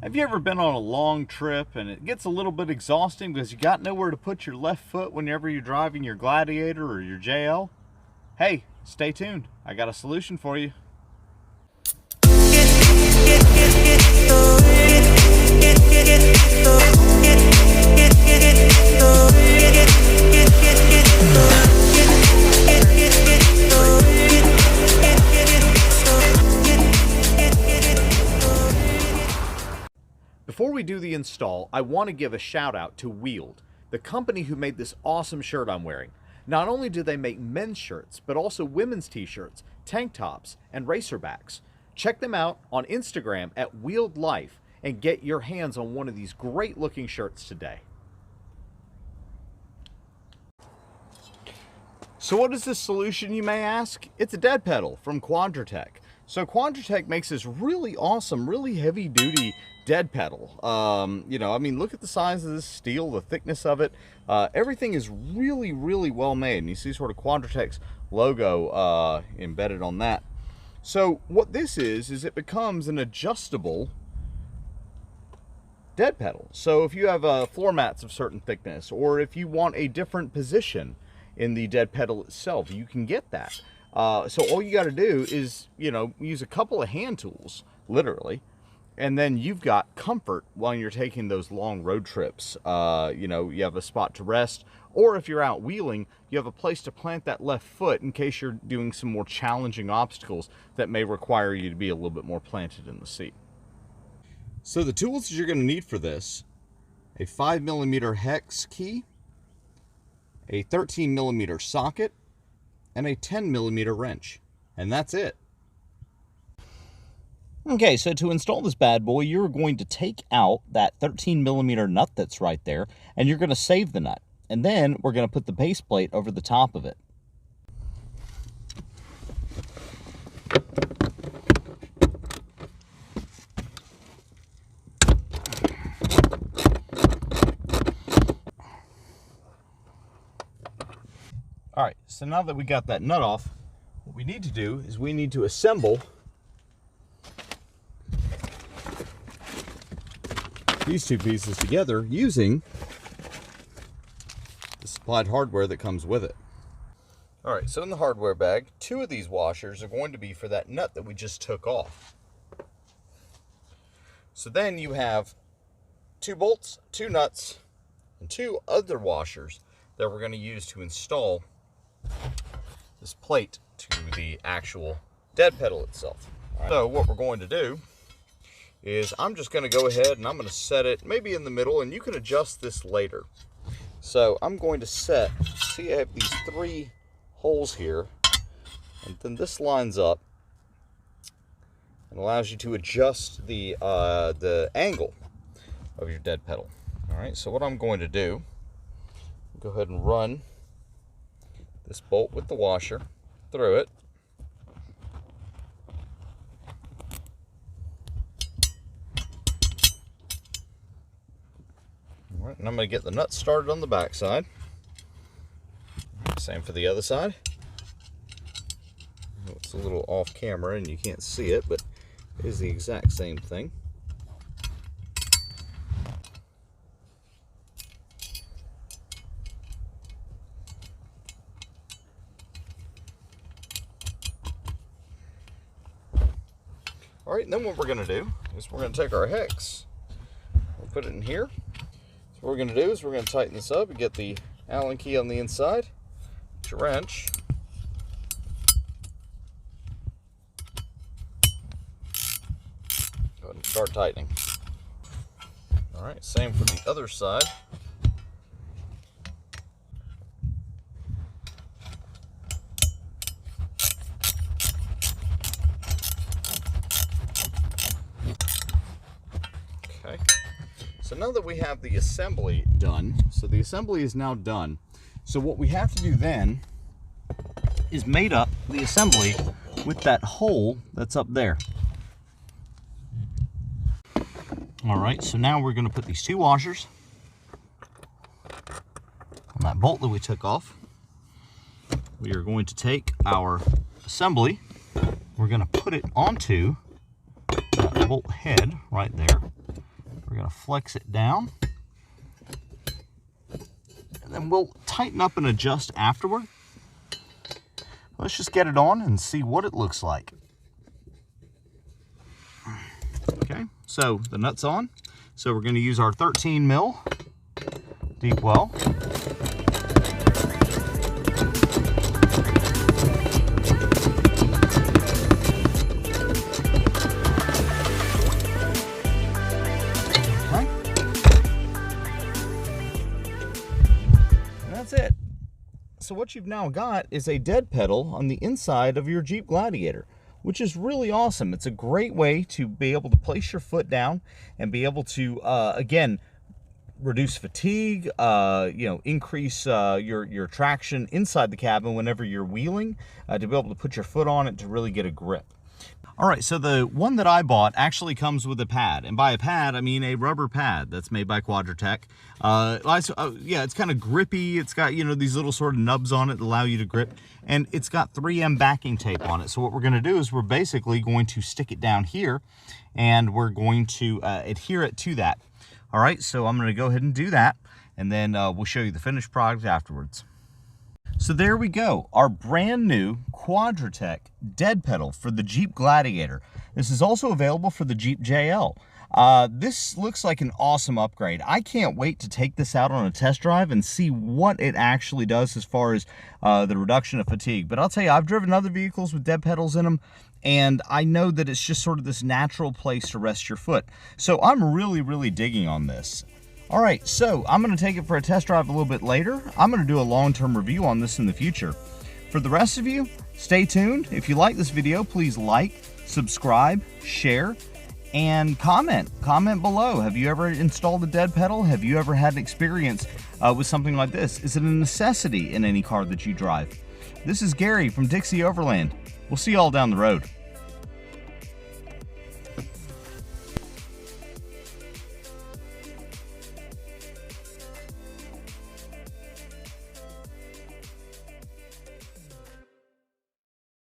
Have you ever been on a long trip and it gets a little bit exhausting because you got nowhere to put your left foot whenever you're driving your Gladiator or your JL? Hey, stay tuned. I got a solution for you. Before we do the install, I want to give a shout out to Wield, the company who made this awesome shirt I'm wearing. Not only do they make men's shirts, but also women's t-shirts, tank tops, and racerbacks. Check them out on Instagram at Wield Life and get your hands on one of these great looking shirts today. So what is this solution, you may ask? It's a dead pedal from Quadratec. So Quadratec makes this really awesome, really heavy duty dead pedal. You know, I mean, look at the size of this steel, the thickness of it. Everything is really, really well made. And you see sort of Quadratec's logo embedded on that. So what this is it becomes an adjustable dead pedal. So if you have floor mats of certain thickness, or if you want a different position in the dead pedal itself, you can get that. So all you got to do is, you know, use a couple of hand tools, literally, and then you've got comfort while you're taking those long road trips. You know, you have a spot to rest, or if you're out wheeling, you have a place to plant that left foot in case you're doing some more challenging obstacles that may require you to be a little bit more planted in the seat. So the tools that you're going to need for this: a 5mm hex key, a 13mm socket, and a 10mm wrench. And that's it. Okay, so to install this bad boy, you're going to take out that 13mm nut that's right there, and you're going to save the nut. And then we're going to put the base plate over the top of it. All right, so now that we got that nut off, what we need to do is we need to assemble these two pieces together using the supplied hardware that comes with it. All right, so in the hardware bag, 2 of these washers are going to be for that nut that we just took off. So then you have 2 bolts, 2 nuts, and 2 other washers that we're going to use to install this plate to the actual dead pedal itself. Right. So what we're going to do is I'm just going to go ahead and I'm going to set it maybe in the middle, and you can adjust this later. So I'm going to set, see, I have these 3 holes here, and then this lines up and allows you to adjust the angle of your dead pedal. All right, so what I'm going to do, go ahead and run this bolt with the washer through it. All right, and I'm going to get the nuts started on the back side. Same for the other side. It's a little off camera and you can't see it, but it is the exact same thing. All right, and then what we're going to do is we're going to take our hex, we'll put it in here. So what we're going to do is we're going to tighten this up and get the Allen key on the inside, get your wrench, go ahead and start tightening. All right, same for the other side. Okay, so now that we have the assembly done, so the assembly is now done. So what we have to do then is mate up the assembly with that hole that's up there. All right, so now we're going to put these 2 washers on that bolt that we took off. We are going to take our assembly, we're going to put it onto that bolt head right there, We're going to flex it down. And then we'll tighten up and adjust afterward. Let's just get it on and see what it looks like. Okay, so the nut's on. So we're going to use our 13 mil deep well. Okay. And that's it. So what you've now got is a dead pedal on the inside of your Jeep Gladiator, which is really awesome. It's a great way to be able to place your foot down and be able to, again, reduce fatigue, increase your traction inside the cabin whenever you're wheeling, to be able to put your foot on it to really get a grip. All right, so the one that I bought actually comes with a pad. And by a pad, I mean a rubber pad that's made by Quadratec. Yeah, it's kind of grippy. It's got, these little sort of nubs on it that allow you to grip. And it's got 3M backing tape on it. So what we're going to do is we're basically going to stick it down here, and we're going to adhere it to that. All right, so I'm going to go ahead and do that, and then we'll show you the finished product afterwards. So there we go, our brand new Quadratec dead pedal for the Jeep Gladiator. This is also available for the Jeep JL. This looks like an awesome upgrade. I can't wait to take this out on a test drive and see what it actually does as far as the reduction of fatigue. But I'll tell you, I've driven other vehicles with dead pedals in them, and I know that it's just sort of this natural place to rest your foot. So I'm really, really digging on this. All right, so I'm going to take it for a test drive a little bit later. I'm going to do a long-term review on this in the future. For the rest of you, stay tuned. If you like this video, please like, subscribe, share, and comment. Comment below. Have you ever installed a dead pedal? Have you ever had an experience with something like this? Is it a necessity in any car that you drive? This is Gary from Dixie Overland. We'll see you all down the road.